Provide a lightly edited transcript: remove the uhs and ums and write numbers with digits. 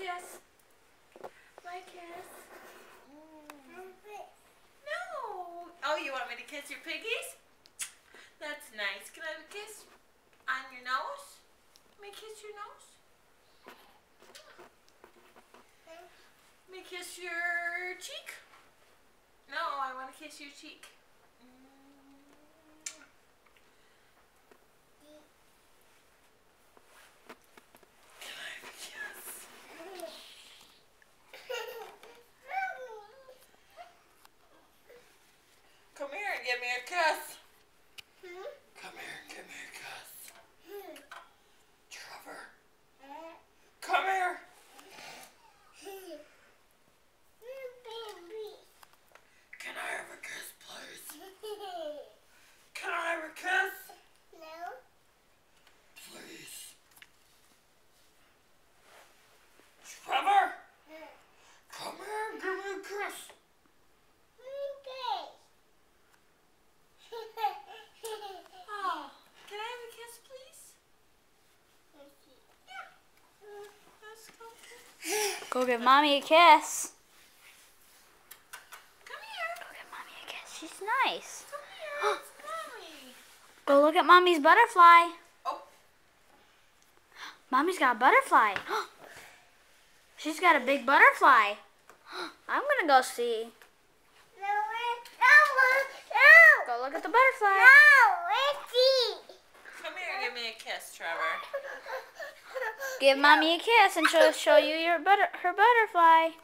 kiss. My kiss. No. Oh, you want me to kiss your piggies? That's nice. Can I have a kiss on your nose? Let me kiss your nose. Let me kiss your cheek. No, I want to kiss your cheek. Can I have a kiss? Come here and give me a kiss. Come here and give me a kiss. Trevor. Come here. Can I have a kiss, please? Can I have a kiss? No. Please. Trevor. Come here and give me a kiss. Oh, can I have a kiss, please? Yeah. Let's go. Go give Mommy a kiss. Come here. Go give Mommy a kiss. She's nice. Come here. It's Mommy. Go look at Mommy's butterfly. Oh. Mommy's got a butterfly. She's got a big butterfly. I'm gonna go see. Go look at the butterfly. Come here and give me a kiss, Trevor. Give Mommy a kiss and she'll show you her butterfly.